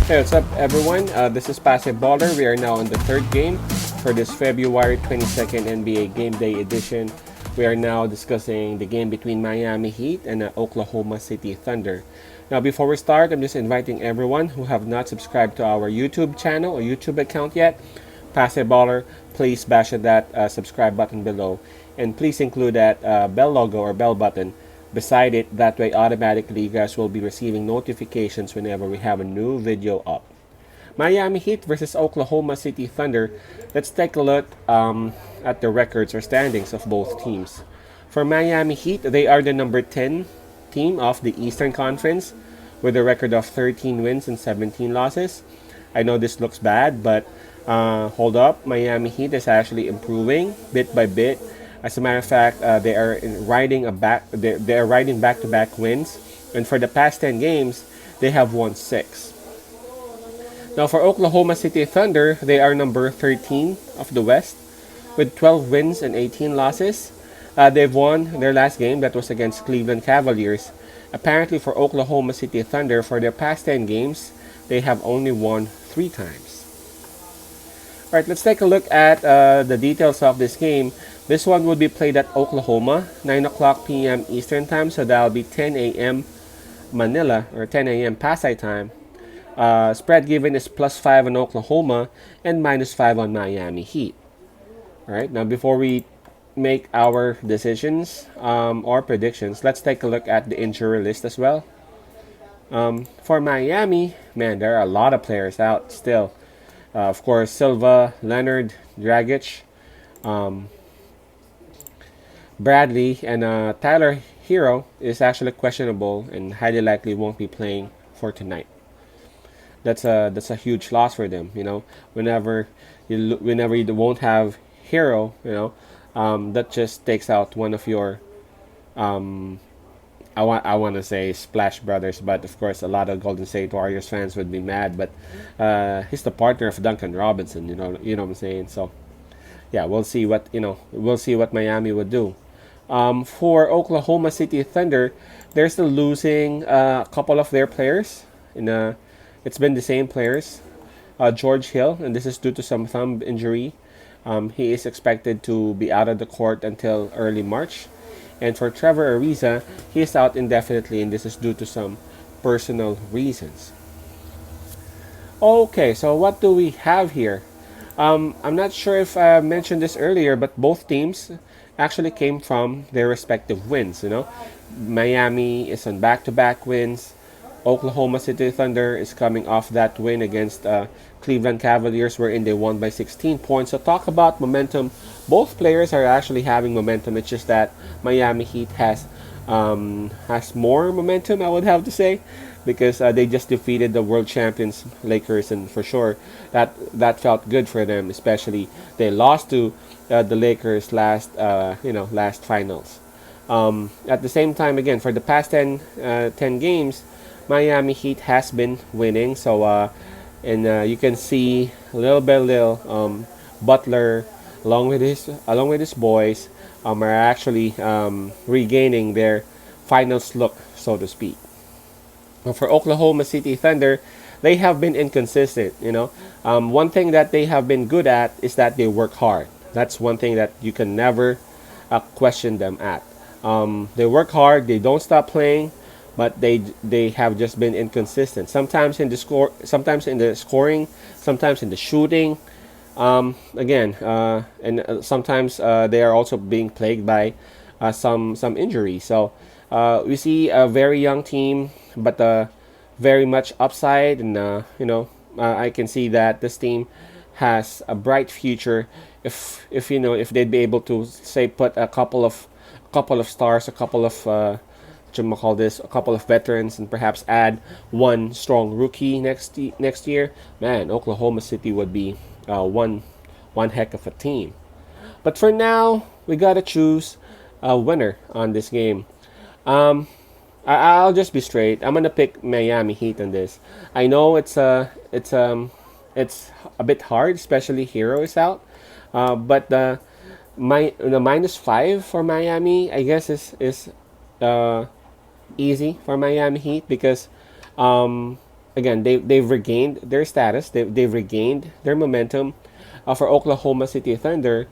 Hey, what's up, everyone? This is Passive Baller. We are now on the third game for this February 22nd NBA Game Day edition. We are now discussing the game between Miami Heat and Oklahoma City Thunder. Now, before we start, I'm just inviting everyone who have not subscribed to our YouTube channel or YouTube account yet. Passive Baller, please bash that subscribe button below, and please include that bell logo or bell button beside it. That way, automatically, you guys will be receiving notifications whenever we have a new video up. Miami Heat versus Oklahoma City Thunder. Let's take a look at the records or standings of both teams. For Miami Heat, they are the number 10 team of the Eastern Conference with a record of 13 wins and 17 losses. I know this looks bad, but hold up. Miami Heat is actually improving bit by bit. As a matter of fact, they are riding back-to-back wins, and for the past 10 games, they have won 6. Now for Oklahoma City Thunder, they are number 13 of the West with 12 wins and 18 losses. They've won their last game, that was against Cleveland Cavaliers. Apparently for Oklahoma City Thunder, for their past 10 games, they have only won 3 times. Alright, let's take a look at the details of this game. This one would be played at Oklahoma, 9 o'clock p.m. Eastern Time, so that'll be 10 a.m. Manila, or 10 a.m. Pasay time. Spread given is +5 on Oklahoma and -5 on Miami Heat. Alright, now before we make our decisions or predictions, let's take a look at the injury list as well. For Miami, man, there are a lot of players out still. Of course, Silva, Leonard, Dragic, Bradley, and Tyler Hero is actually questionable and highly likely won't be playing for tonight. That's a huge loss for them. You know, whenever you won't have Hero, that just takes out one of your I want to say Splash Brothers, but of course a lot of Golden State Warriors fans would be mad. But he's the partner of Duncan Robinson. You know what I'm saying. So yeah, we'll see what Miami would do. For Oklahoma City Thunder, they're still losing a couple of their players. It's been the same players. George Hill, and this is due to some thumb injury. He is expected to be out of the court until early March. And for Trevor Ariza, he is out indefinitely, and this is due to some personal reasons. Okay, so what do we have here? I'm not sure if I mentioned this earlier, but both teams actually came from their respective wins. Miami is on back-to-back wins. Oklahoma City Thunder is coming off that win against Cleveland Cavaliers, wherein they won by 16 points. So talk about momentum. Both players are actually having momentum. It's just that Miami Heat has more momentum, I would have to say, because they just defeated the world champions Lakers, and for sure that felt good for them. Especially they lost to the Lakers last finals. At the same time, again, for the past 10 games, Miami Heat has been winning. So you can see little by little, Butler, along with his boys, are actually regaining their finals look, so to speak. For Oklahoma City Thunder, they have been inconsistent. One thing that they have been good at is that they work hard. That's one thing that you can never question them at. They work hard. They don't stop playing, but they have just been inconsistent. Sometimes in the scoring, sometimes in the shooting. And sometimes they are also being plagued by some injuries. So we see a very young team, but very much upside, and I can see that this team has a bright future if they'd be able to say put a couple of stars, a couple of a couple of veterans, and perhaps add one strong rookie next year. Man, Oklahoma City would be one heck of a team. But for now, we gotta choose a winner on this game. I'll just be straight. I'm gonna pick Miami Heat on this. I know it's a bit hard, especially Hero is out. But the -5 for Miami, I guess, is easy for Miami Heat, because again, they've regained their status. They've regained their momentum. For Oklahoma City Thunder,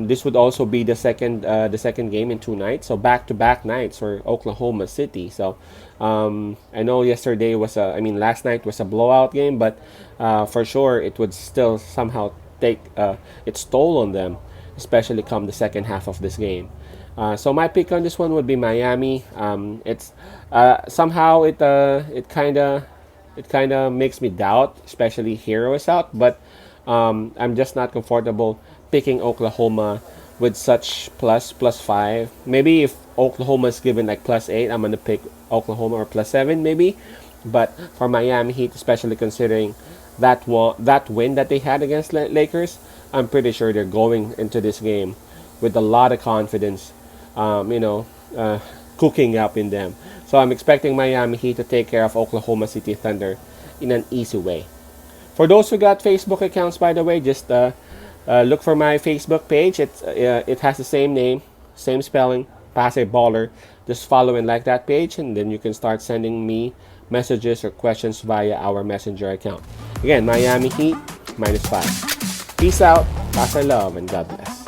this would also be the second game in 2 nights. So back-to-back nights for Oklahoma City. So I know yesterday was last night was a blowout game, but for sure it would still somehow take its toll on them, especially come the second half of this game. So my pick on this one would be Miami. It's somehow it kind of makes me doubt, especially Hero is out, but I'm just not comfortable picking Oklahoma with such plus 5. Maybe if Oklahoma is given like +8, I'm gonna pick Oklahoma, or +7 maybe. But for Miami Heat, especially considering that win that they had against Lakers, I'm pretty sure they're going into this game with a lot of confidence, um, you know, uh, cooking up in them. So I'm expecting Miami Heat to take care of Oklahoma City Thunder in an easy way. For those who got Facebook accounts, by the way, just look for my Facebook page. It has the same name, same spelling, Pase Baller. Just follow and like that page, and then you can start sending me messages or questions via our messenger account. Again, Miami Heat -5. Peace out, Pase love, and God bless.